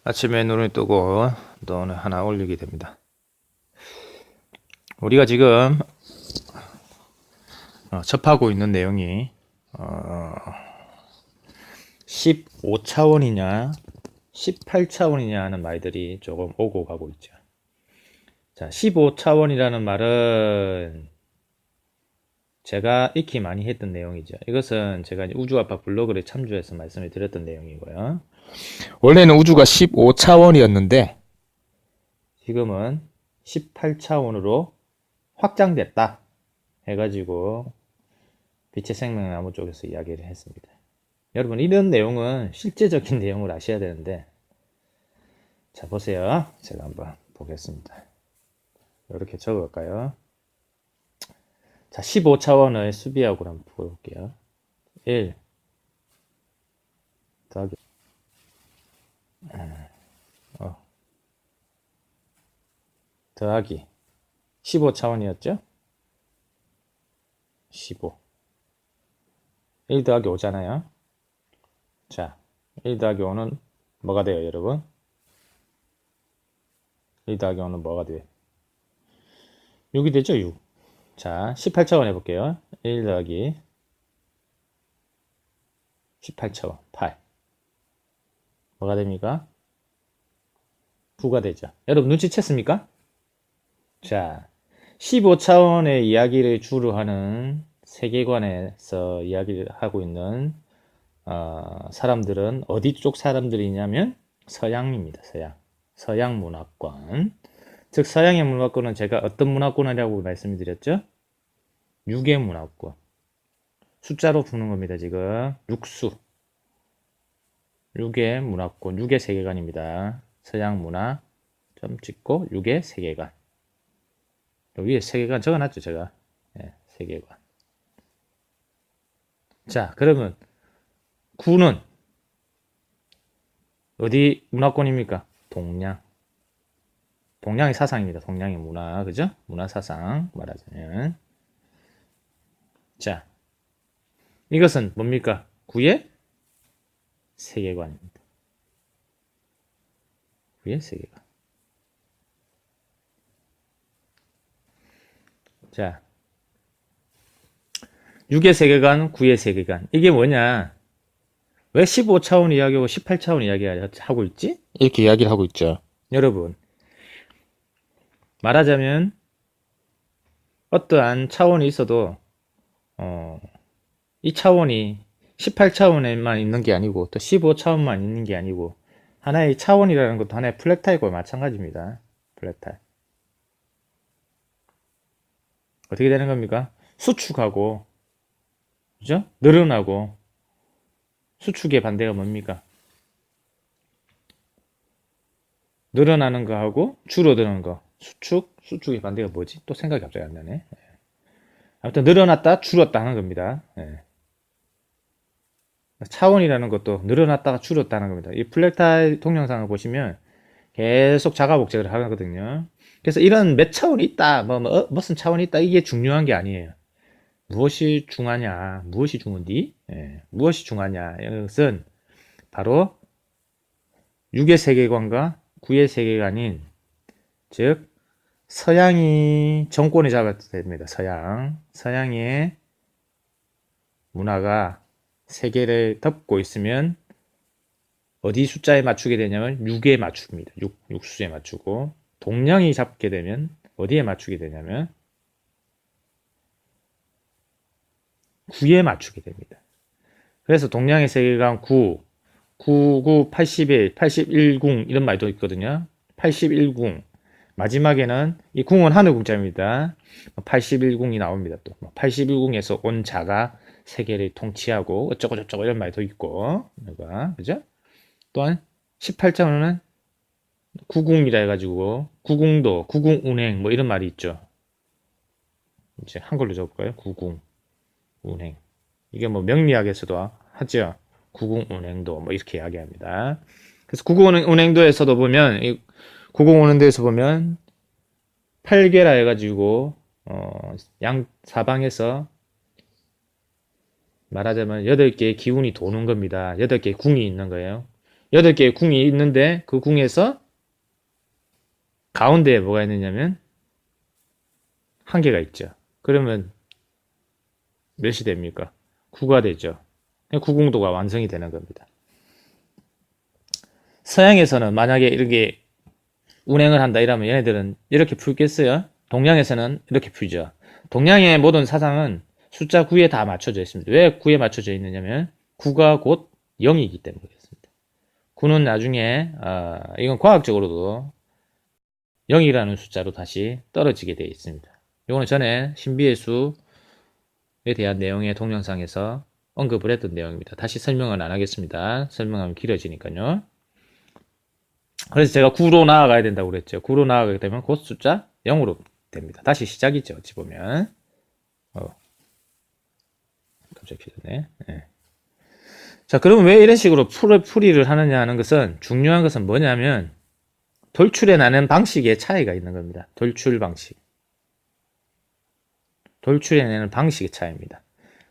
아침에 눈을 뜨고 또 오늘 하나 올리게 됩니다. 우리가 지금 접하고 있는 내용이 15차원이냐 18차원이냐 하는 말들이 조금 오고 가고 있죠. 자, 15차원이라는 말은 제가 익히 많이 했던 내용이죠. 이것은 제가 우주아빠 블로그를 참조해서 말씀을 드렸던 내용이고요. 원래는 우주가 15차원이었는데 지금은 18차원으로 확장됐다 해가지고 빛의 생명나무 쪽에서 이야기를 했습니다. 여러분, 이런 내용은 실제적인 내용을 아셔야 되는데, 자 보세요. 제가 한번 보겠습니다. 이렇게 적을까요? 자, 15차원의 수비하고 한번 볼게요. 1 더하기 더하기 15차원이었죠? 15 1 더하기 5잖아요. 자, 1 더하기 5는 뭐가 돼요, 여러분? 1 더하기 5는 뭐가 돼요? 6이 되죠, 6. 자, 18차원 해볼게요. 1 더하기 18차원, 8. 뭐가 됩니까? 9가 되죠. 여러분, 눈치챘습니까? 자, 15차원의 이야기를 주로 하는 세계관에서 이야기를 하고 있는 사람들은 어디 쪽 사람들이냐면 서양입니다. 서양 문화권. 즉 서양의 문화권은 제가 어떤 문화권이라고 말씀을 드렸죠? 6의 문화권. 숫자로 푸는 겁니다. 지금 6수. 6의 문화권, 6의 세계관입니다. 서양 문화 점 찍고 6의 세계관. 위에 세계관 적어놨죠, 제가. 네, 세계관. 자, 그러면 9는 어디 문화권입니까? 동양. 동양의 사상입니다. 동양의 문화, 그죠? 문화 사상 말하자면. 자, 이것은 뭡니까? 9의 세계관입니다. 9의 세계관. 자, 6의 세계관, 9의 세계관. 이게 뭐냐? 왜 15차원 이야기하고 18차원 이야기하고 있지? 이렇게 이야기를 하고 있죠. 여러분, 말하자면 어떠한 차원이 있어도 이 차원이 18차원에만 있는 게 아니고 또 15차원만 있는 게 아니고 하나의 차원이라는 것도 하나의 플렉타일과 마찬가지입니다. 플렉타일. 어떻게 되는 겁니까? 수축하고, 그죠? 늘어나고, 수축의 반대가 뭡니까? 늘어나는 거하고 줄어드는 거. 수축의 반대가 뭐지? 또 생각이 갑자기 안 나네. 아무튼 늘어났다, 줄었다 하는 겁니다. 차원이라는 것도 늘어났다가 줄었다는 겁니다. 이 플렉타일 동영상을 보시면 계속 자가 복제를 하거든요. 그래서 이런 몇 차원이 있다, 무슨 차원이 있다, 이게 중요한 게 아니에요. 무엇이 중하냐, 무엇이 중한디? 무엇이 중하냐, 이것은 바로 6의 세계관과 9의 세계관인, 즉 서양이 정권을 잡았을 때입니다. 서양의 문화가 세계를 덮고 있으면 어디 숫자에 맞추게 되냐면 6에 맞춥니다. 6수에 맞추고, 동양이 잡게 되면 어디에 맞추게 되냐면 9에 맞추게 됩니다. 그래서 동양의 세계관 9, 99, 81, 81궁 이런 말도 있거든요. 81궁. 마지막에는 이 궁은 하늘 궁자입니다. 81궁이 나옵니다. 또 81궁에서 온 자가 세계를 통치하고 어쩌고 저쩌고 이런 말도 있고, 그죠? 또한 18장은 9궁이라 해가지고 구궁도, 구궁운행 뭐 이런 말이 있죠. 이제 한글로 적을까요? 구궁 운행. 이게 뭐 명리학에서도 하죠. 구궁운행도 뭐 이렇게 이야기합니다. 그래서 구궁운행도에서도 보면, 이 구궁운행도에서 보면 8개라 해가지고 양 사방에서 말하자면 8개의 기운이 도는 겁니다. 8개의 궁이 있는 거예요. 8개의 궁이 있는데 그 궁에서 가운데에 뭐가 있느냐면 한 개가 있죠. 그러면 몇이 됩니까? 9가 되죠. 9궁도가 완성이 되는 겁니다. 서양에서는 만약에 이렇게 운행을 한다 이러면 얘네들은 이렇게 풀겠어요? 동양에서는 이렇게 풀죠. 동양의 모든 사상은 숫자 9에 다 맞춰져 있습니다. 왜 9에 맞춰져 있느냐면 9가 곧 0이기 때문에 그렇습니다. 9는 나중에 이건 과학적으로도 0이라는 숫자로 다시 떨어지게 되어 있습니다. 이거는 전에 신비의 수에 대한 내용의 동영상에서 언급을 했던 내용입니다. 다시 설명은 안 하겠습니다. 설명하면 길어지니까요. 그래서 제가 9로 나아가야 된다고 그랬죠. 9로 나아가게 되면 곧 숫자 0으로 됩니다. 다시 시작이죠. 어찌 보면. 갑자기 피드네. 네. 자, 그러면 왜 이런 식으로 풀이를 하느냐 하는 것은 중요한 것은 뭐냐면 돌출해 나는 방식의 차이가 있는 겁니다. 돌출 방식. 돌출해내는 방식의 차이입니다.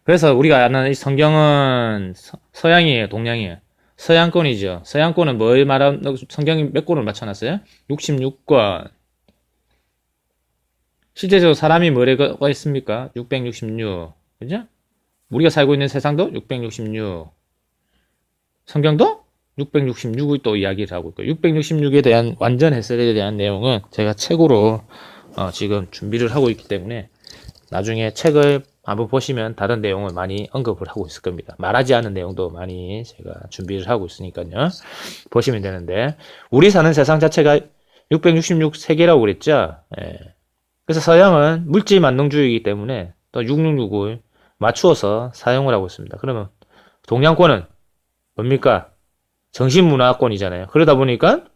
그래서 우리가 아는 이 성경은 서양이에요, 동양이에요? 서양권이죠. 서양권은 뭘 말하는, 성경이 몇 권을 맞춰놨어요? 66권. 실제적으로 사람이 뭐가 있습니까? 666. 그죠? 우리가 살고 있는 세상도 666. 성경도 666을 또 이야기를 하고 있고, 666에 대한 완전 해설에 대한 내용은 제가 책으로 지금 준비를 하고 있기 때문에 나중에 책을 한번 보시면 다른 내용을 많이 언급을 하고 있을 겁니다. 말하지 않은 내용도 많이 제가 준비를 하고 있으니까요. 보시면 되는데, 우리 사는 세상 자체가 666 세계라고 그랬죠. 예. 그래서 서양은 물질 만능주의이기 때문에 또 666을 맞추어서 사용을 하고 있습니다. 그러면 동양권은 뭡니까? 정신문화권이잖아요. 그러다 보니까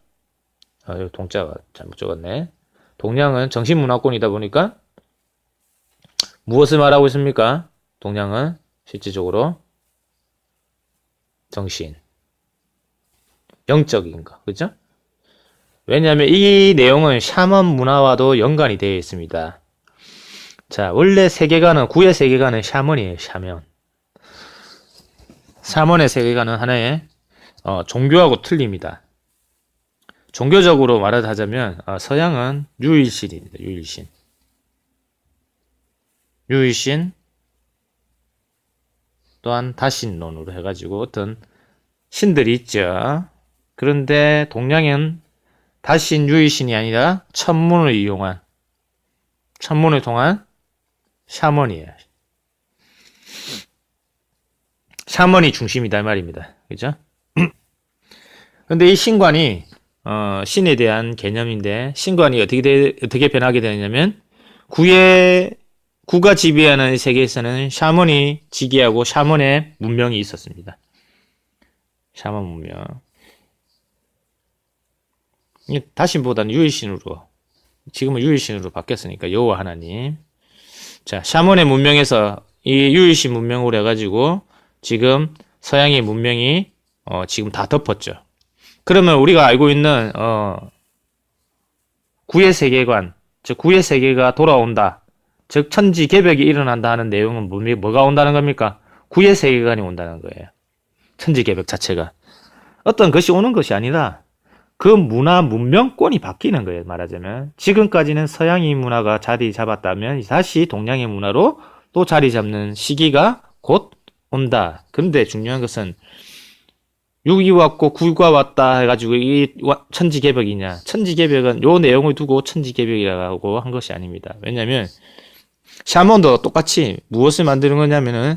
동자가 잘못 적었네. 동양은 정신문화권이다 보니까 무엇을 말하고 있습니까? 동양은 실질적으로 정신, 영적인 거, 그죠? 왜냐하면 이 내용은 샤먼 문화와도 연관이 되어 있습니다. 자, 원래 세계관은, 구의 세계관은 샤먼이에요, 샤먼. 샤먼의 세계관은 하나의 종교하고 틀립니다. 종교적으로 말하자면 서양은 유일신입니다. 유일신. 유일신 또한 다신론으로 해가지고 어떤 신들이 있죠. 그런데 동양은 다신 유일신이 아니라 천문을 통한 샤먼이에요. 샤먼이 중심이다 이 말입니다. 그죠? 근데 이 신관이 신에 대한 개념인데, 신관이 어떻게 변하게 되느냐면 구가 지배하는 세계에서는 샤먼이 지배하고 샤먼의 문명이 있었습니다. 샤먼 문명. 다신보다는 유일신으로, 지금은 유일신으로 바뀌었으니까 여호와 하나님. 자, 샤먼의 문명에서 이 유일신 문명으로 해가지고 지금 서양의 문명이 지금 다 덮었죠. 그러면 우리가 알고 있는 구의 세계관, 즉 구의 세계가 돌아온다, 즉 천지개벽이 일어난다 하는 내용은 뭐가 온다는 겁니까? 구의 세계관이 온다는 거예요. 천지개벽 자체가 어떤 것이 오는 것이 아니라 그 문화 문명권이 바뀌는 거예요. 말하자면 지금까지는 서양의 문화가 자리 잡았다면 다시 동양의 문화로 또 자리 잡는 시기가 곧 온다. 근데 중요한 것은 6이 왔고 9가 왔다 해가지고 이 천지개벽이냐? 천지개벽은 요 내용을 두고 천지개벽이라고 한 것이 아닙니다. 왜냐하면 샤먼도 똑같이 무엇을 만드는 거냐면은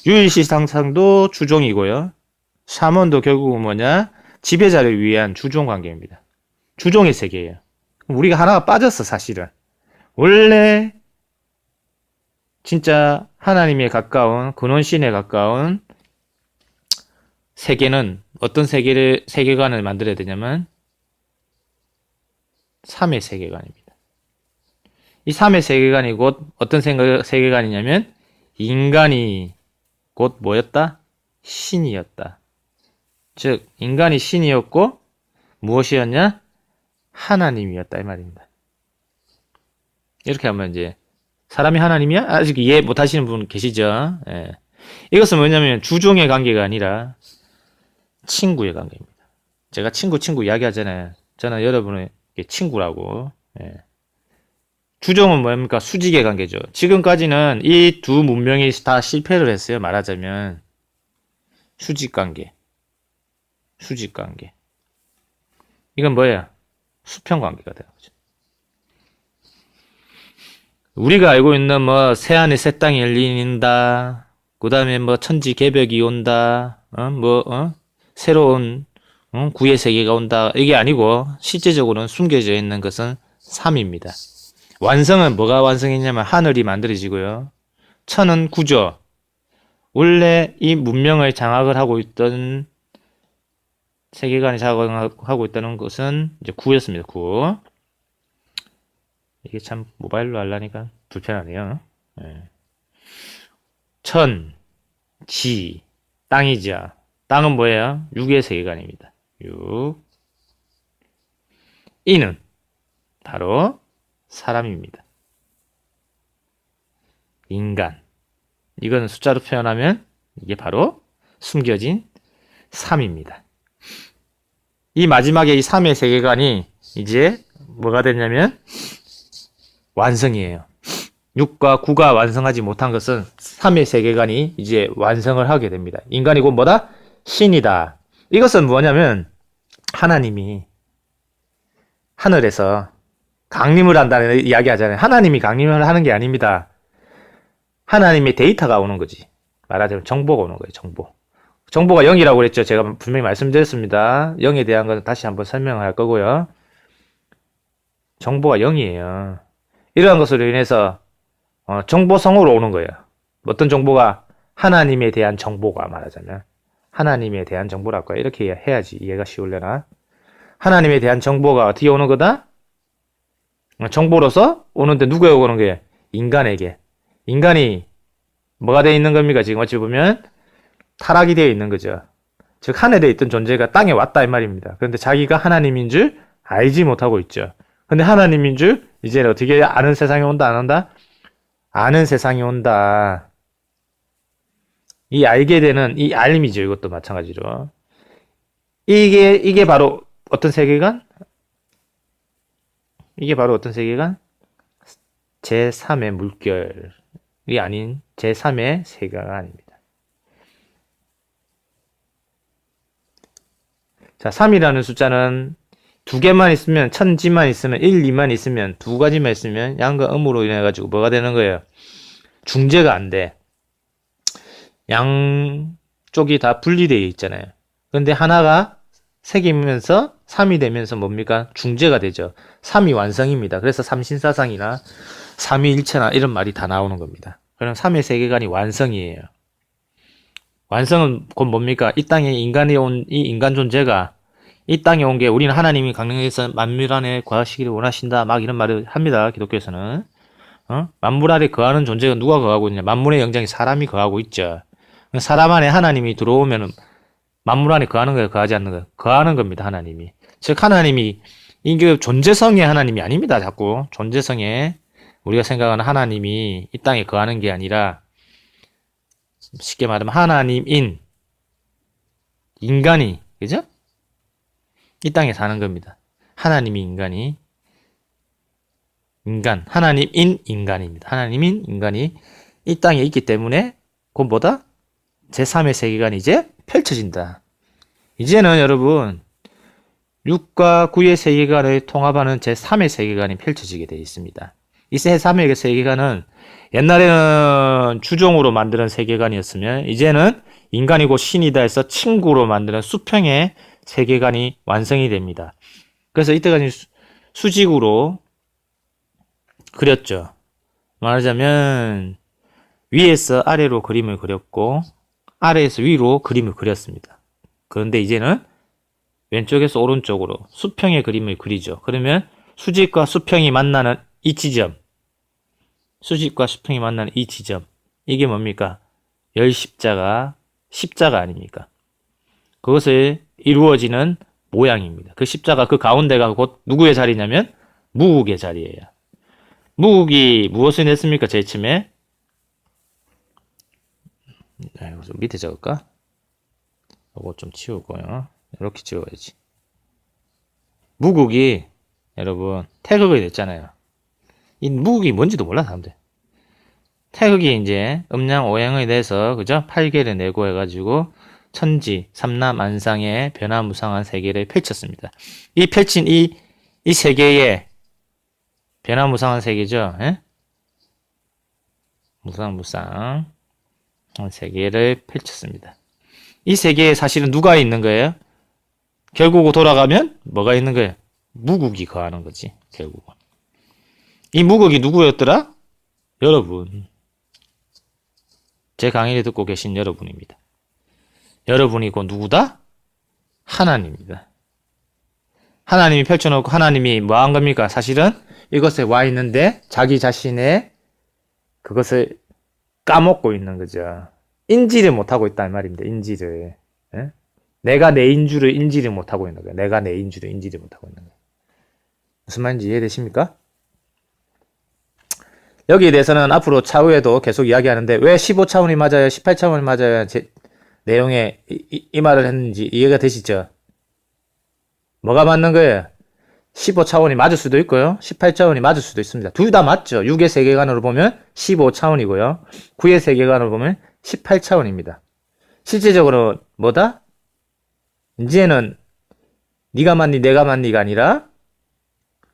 유일시 상상도 주종이고요. 샤먼도 결국은 뭐냐? 지배자를 위한 주종 관계입니다. 주종의 세계예요. 우리가 하나가 빠졌어, 사실은. 원래 진짜 하나님에 가까운, 근원신에 가까운 세계는 어떤 세계관을 만들어야 되냐면 3의 세계관입니다. 이 3의 세계관이 곧 어떤 세계관이냐면 인간이 곧 뭐였다? 신이었다. 즉 인간이 신이었고 무엇이었냐? 하나님이었다 이 말입니다. 이렇게 하면 이제 사람이 하나님이야? 아직 이해 못하시는 분 계시죠? 예. 이것은 뭐냐면 주종의 관계가 아니라 친구의 관계입니다. 제가 친구 이야기하잖아요. 저는 여러분의 친구라고. 예. 주종은 뭡니까? 수직의 관계죠. 지금까지는 이 두 문명이 다 실패를 했어요. 말하자면 수직관계. 이건 뭐예요? 수평관계가 되는 거죠. 우리가 알고 있는 뭐 새하늘 새 땅이 열린다. 그 다음에 뭐 천지 개벽이 온다. 새로운 구의 세계가 온다. 이게 아니고 실제적으로는 숨겨져 있는 것은 3입니다. 완성은 뭐가 완성했냐면 하늘이 만들어지고요. 천은 구죠. 원래 이 문명을 장악을 하고 있던 세계관이 장악하고 있다는 것은 이제 구였습니다. 구. 이게 참 모바일로 하려니까 불편하네요. 네. 천, 지, 땅이죠. 땅은 뭐예요? 육의 세계관입니다. 육. 이는 바로 사람입니다. 인간. 이거는 숫자로 표현하면 이게 바로 숨겨진 3입니다. 이 마지막에 이 3의 세계관이 이제 뭐가 됐냐면 완성이에요. 6과 9가 완성하지 못한 것은 3의 세계관이 이제 완성을 하게 됩니다. 인간이 곧 뭐다? 신이다. 이것은 뭐냐면 하나님이 하늘에서 강림을 한다는 이야기 하잖아요. 하나님이 강림을 하는 게 아닙니다. 하나님의 데이터가 오는 거지. 말하자면 정보가 오는 거예요. 정보가 0이라고 그랬죠. 제가 분명히 말씀드렸습니다. 0에 대한 것은 다시 한번 설명할 거고요. 정보가 0이에요. 이러한 것으로 인해서 정보성으로 오는 거예요. 어떤 정보가? 하나님에 대한 정보가 말하자면 하나님에 대한 정보랄까 이렇게 해야지 이해가 쉬울려나. 하나님에 대한 정보가 어떻게 오는 거다? 정보로서 오는데 누구에게 오는 거예요? 인간에게. 인간이 뭐가 되어 있는 겁니까? 지금 어찌 보면 타락이 되어 있는 거죠. 즉 하늘에 있던 존재가 땅에 왔다 이 말입니다. 그런데 자기가 하나님인 줄 알지 못하고 있죠. 근데 하나님인 줄 이제 어떻게 아는 세상이 온다 안 온다? 아는 세상이 온다. 이 알게 되는 이 알림이죠. 이것도 마찬가지로. 이게 바로 어떤 세계관? 이게 바로 어떤 세계관? 제3의 물결이 아닌 제3의 세계관입니다. 자, 3이라는 숫자는 두 개만 있으면, 천지만 있으면, 1, 2만 있으면, 두 가지만 있으면 양과 음으로 인해가지고 뭐가 되는 거예요? 중재가 안 돼. 양쪽이 다 분리되어 있잖아요. 근데 하나가 새기면서 3이 되면서 뭡니까? 중재가 되죠. 3이 완성입니다. 그래서 삼신사상이나 삼위일체나 이런 말이 다 나오는 겁니다. 그럼 3의 세계관이 완성이에요. 완성은 곧 뭡니까? 이 땅에 인간이 온 이 인간 존재가 이 땅에 온 게 우리는 하나님이 강림해서 만물 안에 거하시기를 원하신다. 막 이런 말을 합니다. 기독교에서는. 만물 안에 거하는 존재가 누가 거하고 있냐? 만물의 영장이 사람이 거하고 있죠. 사람 안에 하나님이 들어오면 만물 안에 거하는 거예요? 거하지 않는 거예요? 거하는 겁니다. 하나님이. 즉 하나님이 이게 존재성의 하나님이 아닙니다. 자꾸 존재성의 우리가 생각하는 하나님이 이 땅에 거하는 게 아니라 쉽게 말하면 하나님인 인간이 그죠? 이 땅에 사는 겁니다. 하나님이 인간이 하나님인 인간입니다. 하나님인 인간이 이 땅에 있기 때문에 곧 뭐다? 제3의 세계관이 이제 펼쳐진다. 이제는 여러분 6과 9의 세계관을 통합하는 제3의 세계관이 펼쳐지게 되어 있습니다. 이 제3의 세계관은 옛날에는 주종으로 만드는 세계관이었으면 이제는 인간이 곧 신이다 해서 친구로 만드는 수평의 세계관이 완성이 됩니다. 그래서 이때까지 수직으로 그렸죠. 말하자면 위에서 아래로 그림을 그렸고 아래에서 위로 그림을 그렸습니다. 그런데 이제는 왼쪽에서 오른쪽으로 수평의 그림을 그리죠. 그러면 수직과 수평이 만나는 이 지점, 수직과 수평이 만나는 이 지점, 이게 뭡니까? 열십자가, 십자가 아닙니까? 그것을 이루어지는 모양입니다. 그 십자가 그 가운데가 곧 누구의 자리냐면 무국의 자리예요. 무국이 무엇을 냈습니까? 제일 처음에 이거 좀 밑에 적을까? 이거 좀 치우고요. 이렇게 찍어야지. 무국이 여러분 태극이 됐잖아요. 이 무국이 뭔지도 몰라 사람들. 태극이 이제 음양 오행에 대해서 그죠? 8개를 내고 해가지고 천지 삼남 안상의 변화무쌍한 세계를 펼쳤습니다. 이 펼친 이 세계의 변화무쌍한 세계죠. 예? 무쌍무쌍 세계를 펼쳤습니다. 이 세계에 사실은 누가 있는 거예요? 결국 돌아가면 뭐가 있는 거예요? 무국이 거하는 거지. 결국은. 이 무국이 누구였더라? 여러분. 제 강의를 듣고 계신 여러분입니다. 여러분이 곧 누구다? 하나님입니다. 하나님이 펼쳐놓고 하나님이 뭐 한 겁니까? 사실은 이것에 와 있는데 자기 자신의 그것을 까먹고 있는 거죠. 인지를 못하고 있다는 말입니다. 인지를. 예? 내가 내인 줄을 인지를 못하고 있는 거예요. 내가 내인 줄을 인지를 못하고 있는 거예요. 무슨 말인지 이해되십니까? 여기에 대해서는 앞으로 차후에도 계속 이야기하는데 왜 15차원이 맞아요? 18차원이 맞아요? 내용에 이 말을 했는지 이해가 되시죠? 뭐가 맞는 거예요? 15차원이 맞을 수도 있고요. 18차원이 맞을 수도 있습니다. 둘 다 맞죠. 6의 세계관으로 보면 15차원이고요. 9의 세계관으로 보면 18차원입니다. 실제적으로 뭐다? 이제는 네가 맞니 내가 맞니가 아니라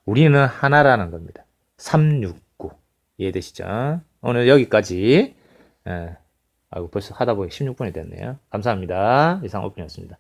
우리는 하나라는 겁니다. 369 이해되시죠? 오늘 여기까지. 아이고 벌써 하다 보니 16분이 됐네요. 감사합니다. 이상 오픈이었습니다.